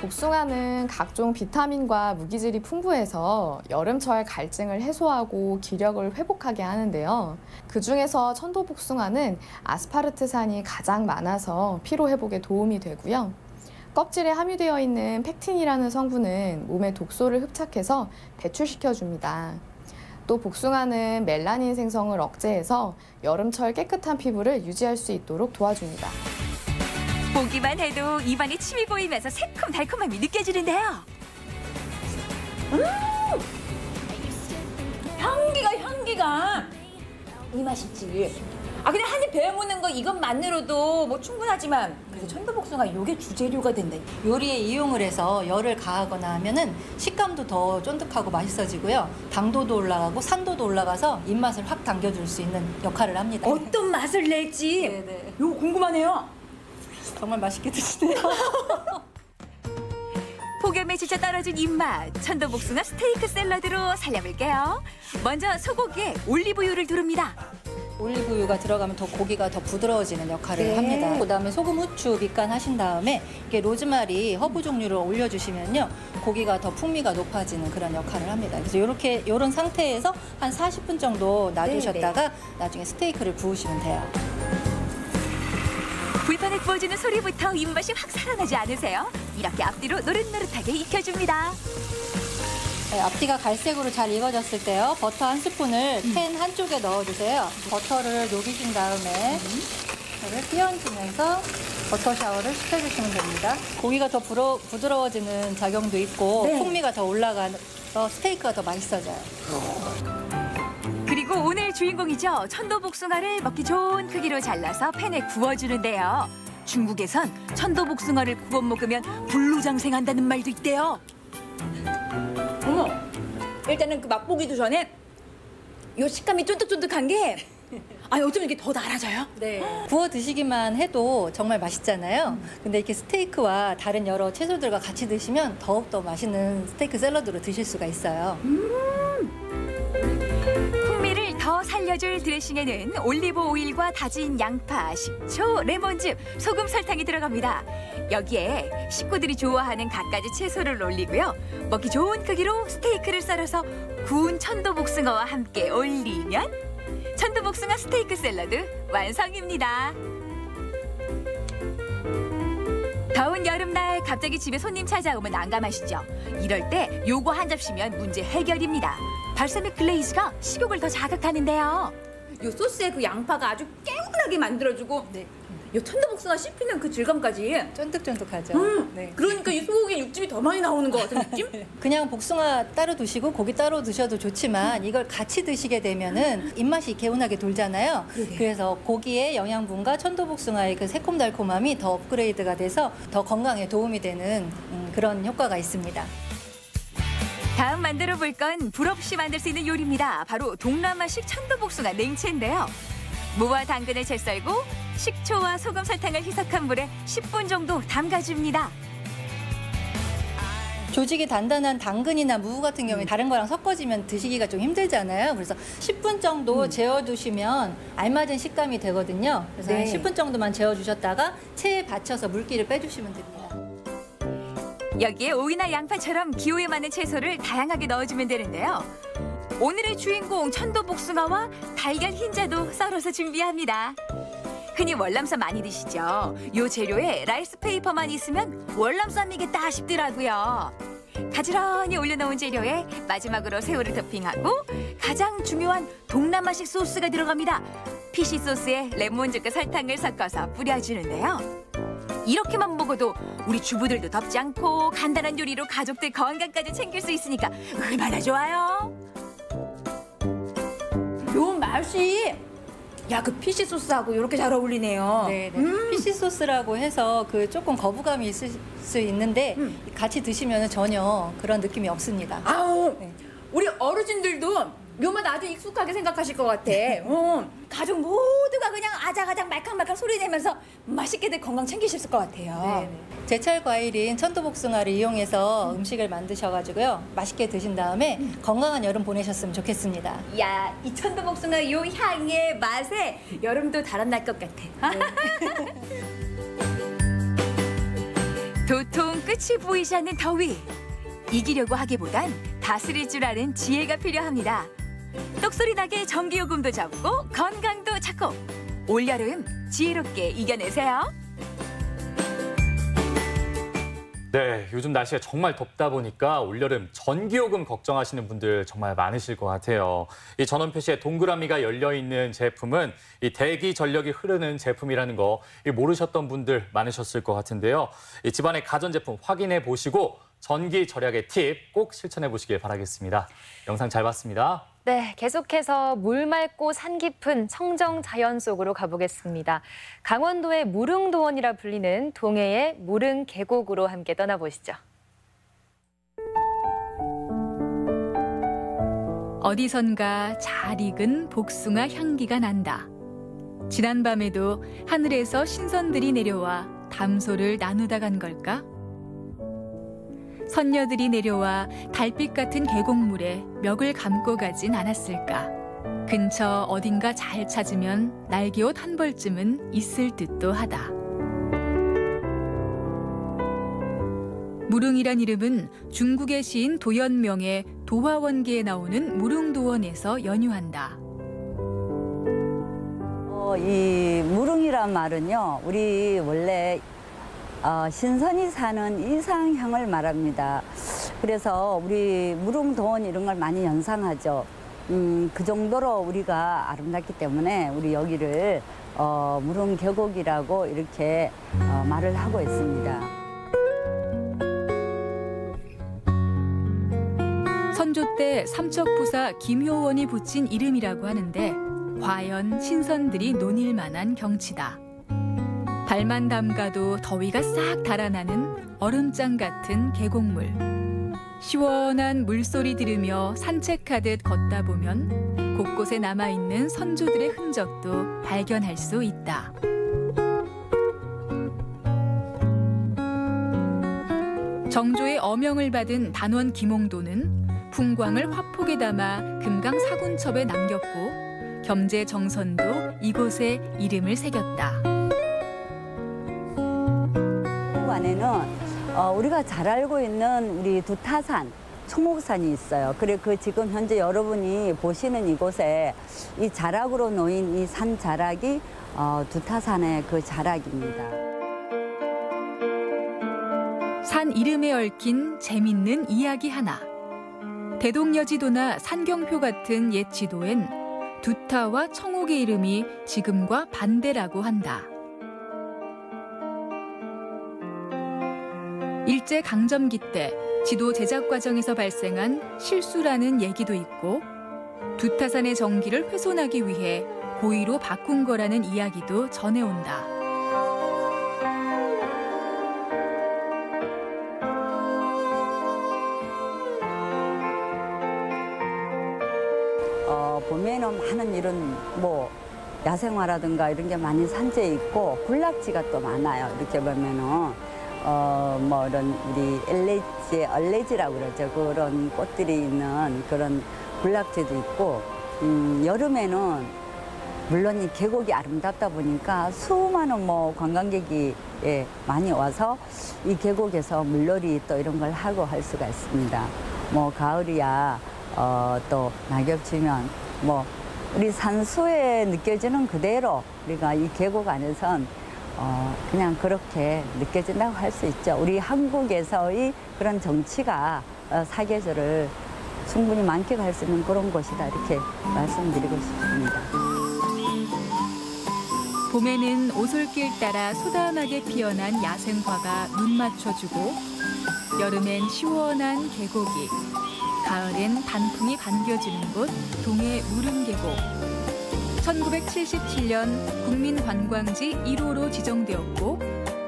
복숭아는 각종 비타민과 무기질이 풍부해서 여름철 갈증을 해소하고 기력을 회복하게 하는데요. 그중에서 천도복숭아는 아스파르트산이 가장 많아서 피로 회복에 도움이 되고요. 껍질에 함유되어 있는 팩틴이라는 성분은 몸에 독소를 흡착해서 배출시켜줍니다. 또 복숭아는 멜라닌 생성을 억제해서 여름철 깨끗한 피부를 유지할 수 있도록 도와줍니다.
보기만 해도 입안에 침이 고이면서 새콤달콤함이 느껴지는데요.
향기가 이 맛있지. 그냥 한 입 베어 무는 거 이것만으로도 뭐 충분하지만 그래서 천도복숭아 요게 주재료가 된다.
요리에 이용을 해서 열을 가하거나 하면은 식감도 더 쫀득하고 맛있어지고요. 당도도 올라가고 산도도 올라가서 입맛을 확 당겨줄 수 있는 역할을 합니다.
어떤 맛을 낼지
네네.
요거 궁금하네요.
정말 맛있게 드시네요.
폭염에 지쳐 떨어진 입맛, 천도복숭아 스테이크 샐러드로 살려볼게요. 먼저 소고기에 올리브유를 두릅니다.
올리브유가 들어가면 더 고기가 더 부드러워지는 역할을 합니다. 그다음에 소금, 후추 밑간하신 다음에 이렇게 로즈마리, 허브 종류를 올려주시면요. 고기가 더 풍미가 높아지는 그런 역할을 합니다. 그래서 이런 상태에서 한 40분 정도 놔두셨다가 나중에 스테이크를 구우시면 돼요.
불판에 구워지는 소리부터 입맛이 확 살아나지 않으세요? 이렇게 앞뒤로 노릇노릇하게 익혀줍니다.
네, 앞뒤가 갈색으로 잘 익어졌을 때요. 버터 한 스푼을 팬 한쪽에 넣어주세요. 버터를 녹이신 다음에 이를 끼얹으면서 버터 샤워를 시켜주시면 됩니다. 고기가 더 부드러워지는 작용도 있고 풍미가 더 올라가서 스테이크가 더 맛있어져요.
그리고 오늘 주인공이죠. 천도복숭아를 먹기 좋은 크기로 잘라서 팬에 구워주는데요. 중국에선 천도복숭아를 구워 먹으면 불로장생한다는 말도 있대요.
어머, 일단은 그 맛보기도 전에 요 식감이 쫀득쫀득한 게 어쩜 이게 더 달아져요?
네. 구워 드시기만 해도 정말 맛있잖아요. 근데 이렇게 스테이크와 다른 여러 채소들과 같이 드시면 더욱더 맛있는 스테이크 샐러드로 드실 수가 있어요.
풍미를 더 살려줄 드레싱에는 올리브 오일과 다진 양파, 식초, 레몬즙, 소금, 설탕이 들어갑니다. 여기에 식구들이 좋아하는 갖가지 채소를 올리고요. 먹기 좋은 크기로 스테이크를 썰어서 구운 천도복숭아와 함께 올리면 천도복숭아 스테이크 샐러드 완성입니다. 더운 여름날 갑자기 집에 손님 찾아오면 난감하시죠? 이럴 때 요거 한 접시면 문제 해결입니다. 발사믹 글레이즈가 식욕을 더 자극하는데요.
요 소스에 그 양파가 아주 개운하게 만들어주고 요 천도복숭아 씹히는 그 질감까지
쫀득쫀득하죠. 네.
그러니까 이 소고기 육즙이 더 많이 나오는 것 같은 느낌?
그냥 복숭아 따로 드시고 고기 따로 드셔도 좋지만 이걸 같이 드시게 되면은 입맛이 개운하게 돌잖아요. 그래서 고기의 영양분과 천도복숭아의 그 새콤달콤함이 더 업그레이드가 돼서 더 건강에 도움이 되는 그런 효과가 있습니다.
다음 만들어 볼 건 불 없이 만들 수 있는 요리입니다. 바로 동남아식 천도복숭아 냉채인데요. 무와 당근을 채 썰고 식초와 소금, 설탕을 희석한 물에 10분 정도 담가줍니다.
조직이 단단한 당근이나 무 같은 경우에 다른 거랑 섞어지면 드시기가 좀 힘들잖아요. 그래서 10분 정도 재워두시면 알맞은 식감이 되거든요. 그래서 한 10분 정도만 재워주셨다가 체에 받쳐서 물기를 빼주시면 됩니다.
여기에 오이나 양파처럼 기호에 맞는 채소를 다양하게 넣어주면 되는데요. 오늘의 주인공 천도복숭아와 달걀 흰자도 썰어서 준비합니다. 흔히 월남쌈 많이 드시죠? 요 재료에 라이스 페이퍼만 있으면 월남쌈이겠다 싶더라고요. 가지런히 올려놓은 재료에 마지막으로 새우를 토핑하고 가장 중요한 동남아식 소스가 들어갑니다. 피시 소스에 레몬즙과 설탕을 섞어서 뿌려주는데요. 이렇게만 먹어도 우리 주부들도 덥지 않고 간단한 요리로 가족들 건강까지 챙길 수 있으니까 얼마나 좋아요.
요 맛이 그 피시 소스하고 이렇게 잘 어울리네요.
네, 피시 소스라고 해서 그 조금 거부감이 있을 수 있는데 같이 드시면 전혀 그런 느낌이 없습니다.
우리 어르신들도 요 맛 아주 익숙하게 생각하실 것 같아. 가족 모두가 그냥 아작아작 말캉말캉 소리 내면서 맛있게들 건강 챙기실 것 같아요.
제철 과일인 천도복숭아를 이용해서 음식을 만드셔가지고요. 맛있게 드신 다음에 건강한 여름 보내셨으면 좋겠습니다.
야, 이 천도복숭아 요 향의 맛에 여름도 달아날 것 같아.
도통 끝이 보이지 않는 더위. 이기려고 하기보단 다스릴 줄 아는 지혜가 필요합니다. 똑소리 나게 전기요금도 적고 건강도 찾고 올여름 지혜롭게 이겨내세요.
네, 요즘 날씨가 정말 덥다 보니까 올여름 전기요금 걱정하시는 분들 정말 많으실 것 같아요. 이 전원 표시에 동그라미가 열려 있는 제품은 이 대기 전력이 흐르는 제품이라는 거 모르셨던 분들 많으셨을 것 같은데요. 이 집안의 가전제품 확인해 보시고 전기 절약의 팁 꼭 실천해 보시길 바라겠습니다. 영상 잘 봤습니다.
네, 계속해서 물 맑고 산 깊은 청정 자연 속으로 가보겠습니다. 강원도의 무릉도원이라 불리는 동해의 무릉 계곡으로 함께 떠나보시죠.
어디선가 잘 익은 복숭아 향기가 난다. 지난밤에도 하늘에서 신선들이 내려와 담소를 나누다 간 걸까? 선녀들이 내려와 달빛 같은 계곡물에 멱을 감고 가진 않았을까? 근처 어딘가 잘 찾으면 날개옷 한 벌쯤은 있을 듯도 하다. 무릉이란 이름은 중국의 시인 도연명의 도화원기에 나오는 무릉도원에서 연유한다.
이 무릉이란 말은요, 우리 원래 신선이 사는 이상향을 말합니다. 그래서 우리 무릉도원 이런 걸 많이 연상하죠. 그 정도로 우리가 아름답기 때문에 우리 여기를 무릉 계곡이라고 이렇게 말을 하고 있습니다.
선조 때 삼척부사 김효원이 붙인 이름이라고 하는데 과연 신선들이 논일 만한 경치다. 발만 담가도 더위가 싹 달아나는 얼음장 같은 계곡물. 시원한 물소리 들으며 산책하듯 걷다 보면 곳곳에 남아있는 선조들의 흔적도 발견할 수 있다. 정조의 어명을 받은 단원 김홍도는 풍광을 화폭에 담아 금강 사군첩에 남겼고 겸재정선도 이곳에 이름을 새겼다.
안에는 우리가 잘 알고 있는 우리 두타산, 청옥산이 있어요. 그래 그 지금 현재 여러분이 보시는 이곳에 이 자락으로 놓인 이 산 자락이 두타산의 그 자락입니다.
산 이름에 얽힌 재밌는 이야기 하나. 대동여지도나 산경표 같은 옛 지도엔 두타와 청옥의 이름이 지금과 반대라고 한다. 일제 강점기 때 지도 제작 과정에서 발생한 실수라는 얘기도 있고 두타산의 정기를 훼손하기 위해 고의로 바꾼 거라는 이야기도 전해온다.
보면은 많은 이런 뭐 야생화라든가 이런 게 많이 산재해 있고 군락지가 또 많아요. 이렇게 보면은 뭐 이런 우리 얼레지라고 그러죠. 그런 꽃들이 있는 그런 군락지도 있고 여름에는 물론 이 계곡이 아름답다 보니까 수많은 뭐 관광객이 많이 와서 이 계곡에서 물놀이 또 이런 걸 하고 할 수가 있습니다. 뭐 가을이야 또 낙엽 지면 뭐 우리 산수에 느껴지는 그대로 우리가 이 계곡 안에선 그냥 그렇게 느껴진다고 할 수 있죠. 우리 한국에서의 그런 정치가 사계절을 충분히 만끽할 수 있는 그런 곳이다 이렇게 말씀드리고 싶습니다.
봄에는 오솔길 따라 소담하게 피어난 야생화가 눈 맞춰주고 여름엔 시원한 계곡이 가을엔 단풍이 반겨주는 곳 동해 무릉계곡. 1977년 국민관광지 1호로 지정되었고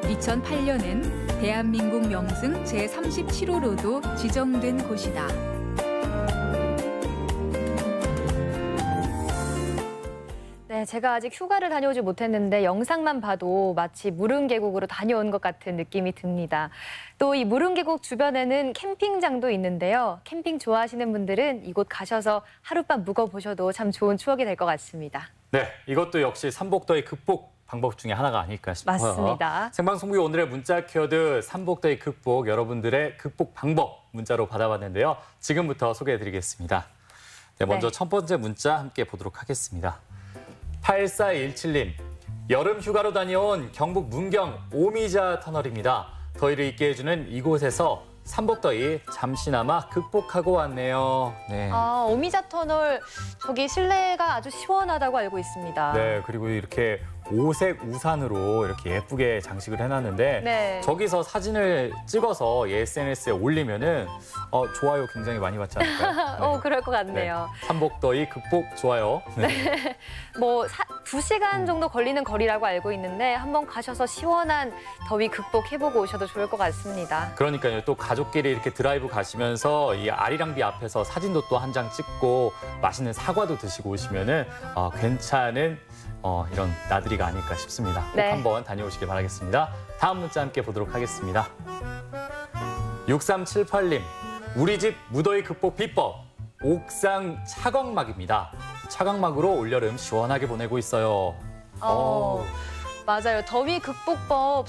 2008년엔 대한민국 명승 제37호로도 지정된 곳이다.
네, 제가 아직 휴가를 다녀오지 못했는데 영상만 봐도 마치 무릉계곡으로 다녀온 것 같은 느낌이 듭니다. 또 이 무릉계곡 주변에는 캠핑장도 있는데요. 캠핑 좋아하시는 분들은 이곳 가셔서 하룻밤 묵어보셔도 참 좋은 추억이 될 것 같습니다.
네, 이것도 역시 삼복더위 극복 방법 중에 하나가 아닐까 싶어요.
맞습니다.
생방송국의 오늘의 문자 키워드 삼복더위 극복, 여러분들의 극복 방법 문자로 받아봤는데요. 지금부터 소개해드리겠습니다. 네, 먼저 첫 번째 문자 함께 보도록 하겠습니다. 8417님, 여름 휴가로 다녀온 경북 문경 오미자 터널입니다. 더위를 잊게 해주는 이곳에서 삼복더위 잠시나마 극복하고 왔네요. 네.
오미자 터널 저기 실내가 아주 시원하다고 알고 있습니다.
네, 그리고 이렇게 5색 우산으로 이렇게 예쁘게 장식을 해놨는데
네.
저기서 사진을 찍어서 SNS에 올리면은 좋아요 굉장히 많이 받지 않을까요?
그럴 것 같네요.
삼복더위 극복 좋아요. 네.
뭐 2시간 정도 걸리는 거리라고 알고 있는데 한번 가셔서 시원한 더위 극복해보고 오셔도 좋을 것 같습니다.
그러니까요. 또 가족끼리 이렇게 드라이브 가시면서 이 아리랑비 앞에서 사진도 또 한 장 찍고 맛있는 사과도 드시고 오시면은 괜찮은 이런 나들이가 아닐까 싶습니다. 꼭
네.
한번 다녀오시길 바라겠습니다. 다음 문자 함께 보도록 하겠습니다. 6378님, 우리 집 무더위 극복 비법, 옥상 차광막입니다. 차광막으로 올여름 시원하게 보내고 있어요.
맞아요. 더위 극복법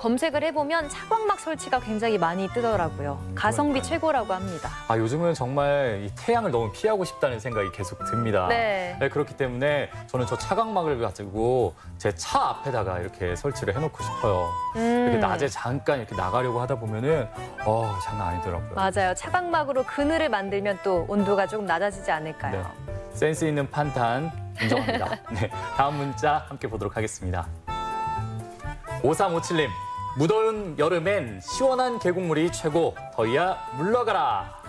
검색을 해보면 차광막 설치가 굉장히 많이 뜨더라고요. 가성비 최고라고 합니다.
요즘은 정말 이 태양을 너무 피하고 싶다는 생각이 계속 듭니다.
네.
그렇기 때문에 저는 저 차광막을 가지고 제 차 앞에다가 이렇게 설치를 해놓고 싶어요. 이렇게 낮에 잠깐 이렇게 나가려고 하다 보면은 장난 아니더라고요.
맞아요. 차광막으로 그늘을 만들면 또 온도가 조금 낮아지지 않을까요?
네. 센스 있는 판단 인정합니다. 네, 다음 문자 함께 보도록 하겠습니다. 5357님, 무더운 여름엔 시원한 계곡물이 최고, 더위야 물러가라.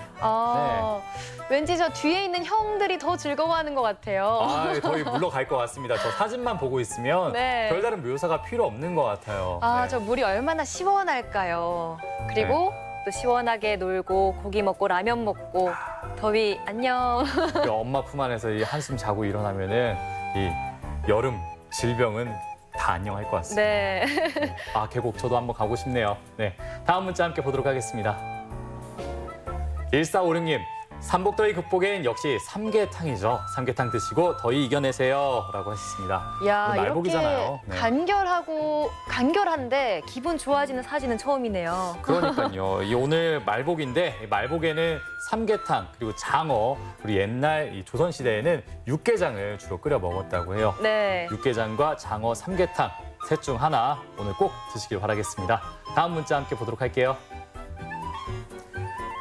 왠지 저 뒤에 있는 형들이 더 즐거워하는 것 같아요.
더위 물러갈 것 같습니다. 저 사진만 보고 있으면
네.
별다른 묘사가 필요 없는 것 같아요.
저 물이 얼마나 시원할까요? 그리고 또 시원하게 놀고 고기 먹고 라면 먹고 더위 안녕.
엄마 품 안에서 이 한숨 자고 일어나면은 이 여름 질병은 다 안녕할 것 같습니다.
네.
계곡 저도 한번 가고 싶네요. 네, 다음 문자 함께 보도록 하겠습니다. 1456님, 삼복더위 극복엔 역시 삼계탕이죠. 삼계탕 드시고 더위 이겨내세요. 라고 하셨습니다. 말복이잖아요.
이렇게 간결한데 기분 좋아지는 사진은 처음이네요.
그러니까요. 오늘 말복인데 말복에는 삼계탕 그리고 장어 그리고 옛날 이 조선시대에는 육개장을 주로 끓여 먹었다고 해요.
네.
육개장과 장어, 삼계탕 셋 중 하나 오늘 꼭 드시길 바라겠습니다. 다음 문자 함께 보도록 할게요.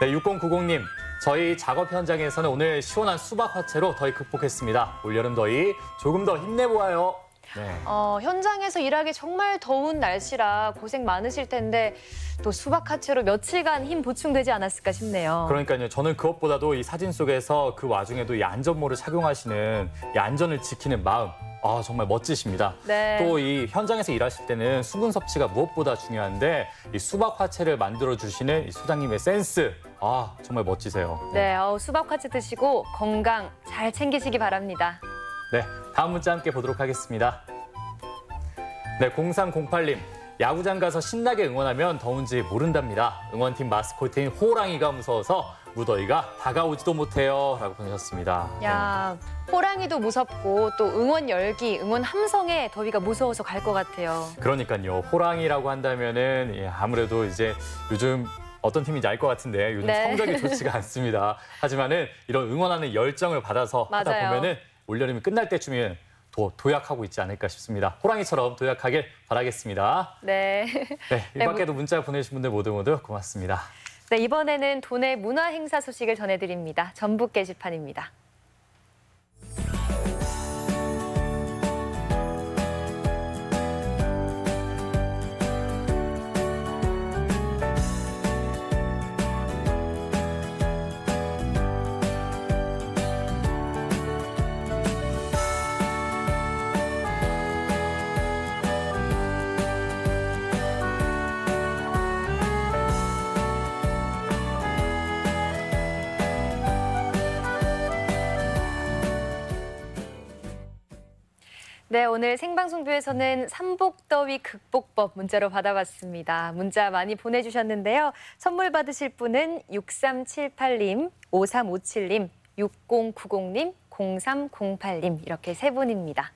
네, 6090님. 저희 작업 현장에서는 오늘 시원한 수박 화채로 더위 극복했습니다. 올여름 더위 조금 더 힘내보아요. 네.
현장에서 일하기 정말 더운 날씨라 고생 많으실 텐데 또 수박 화채로 며칠간 힘 보충되지 않았을까 싶네요.
그러니까요. 저는 그것보다도 이 사진 속에서 그 와중에도 이 안전모를 착용하시는 이 안전을 지키는 마음. 정말 멋지십니다.
네.
또 이 현장에서 일하실 때는 수분 섭취가 무엇보다 중요한데 이 수박 화채를 만들어주시는 이 소장님의 센스. 정말 멋지세요.
네, 수박 화채 드시고 건강 잘 챙기시기 바랍니다.
네, 다음 문자 함께 보도록 하겠습니다. 네, 0308님. 야구장 가서 신나게 응원하면 더운지 모른답니다. 응원팀 마스코트인 호랑이가 무서워서 무더위가 다가오지도 못해요. 라고 보내셨습니다.
호랑이도 무섭고 또 응원 열기, 응원 함성에 더위가 무서워서 갈 것 같아요.
그러니까요. 호랑이라고 한다면은 아무래도 이제 요즘 어떤 팀인지 알 것 같은데 요즘 성적이 좋지가 않습니다. 하지만은 이런 응원하는 열정을 받아서 하다 보면은 올여름이 끝날 때쯤이면 더 도약하고 있지 않을까 싶습니다. 호랑이처럼 도약하길 바라겠습니다.
네.
이 밖에도 문자 보내주신 분들 모두 고맙습니다.
네, 이번에는 도내 문화 행사 소식을 전해드립니다. 전북 게시판입니다. 네, 오늘 생방송부에서는 삼복더위 극복법 문자로 받아봤습니다. 문자 많이 보내주셨는데요. 선물 받으실 분은 6378님, 5357님, 6090님, 0308님 이렇게 세 분입니다.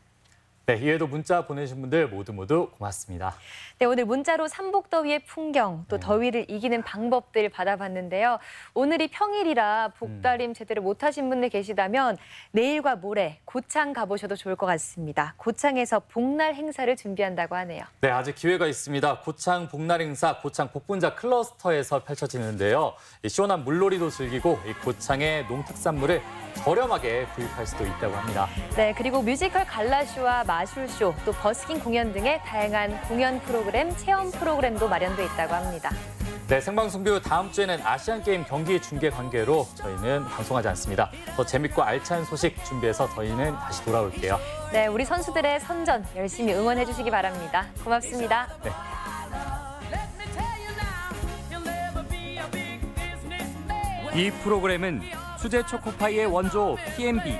네, 이외에도 문자 보내주신 분들 모두 고맙습니다.
네, 오늘 문자로 삼복더위의 풍경, 또 더위를 이기는 방법들 받아봤는데요. 오늘이 평일이라 복다림 제대로 못하신 분들 계시다면 내일과 모레 고창 가보셔도 좋을 것 같습니다. 고창에서 복날 행사를 준비한다고 하네요.
네, 아직 기회가 있습니다. 고창 복날 행사, 고창 복분자 클러스터에서 펼쳐지는데요. 시원한 물놀이도 즐기고 이 고창의 농특산물을 저렴하게 구입할 수도 있다고 합니다.
네, 그리고 뮤지컬 갈라쇼와 마술쇼, 또 버스킹 공연 등의 다양한 공연 프로그램, 체험 프로그램도 마련돼 있다고 합니다.
네, 생방송도 다음 주에는 아시안게임 경기 중계 관계로 저희는 방송하지 않습니다. 더 재밌고 알찬 소식 준비해서 저희는 다시 돌아올게요.
네, 우리 선수들의 선전 열심히 응원해 주시기 바랍니다. 고맙습니다.
네.
이 프로그램은 수제 초코파이의 원조 P&B,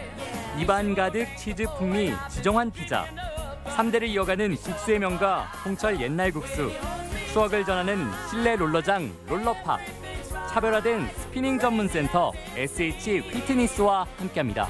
입안 가득 치즈 풍미 지정환 피자, 3대를 이어가는 국수의 명가 홍철 옛날 국수, 추억을 전하는 실내 롤러장 롤러팝, 차별화된 스피닝 전문 센터 SH 피트니스와 함께합니다.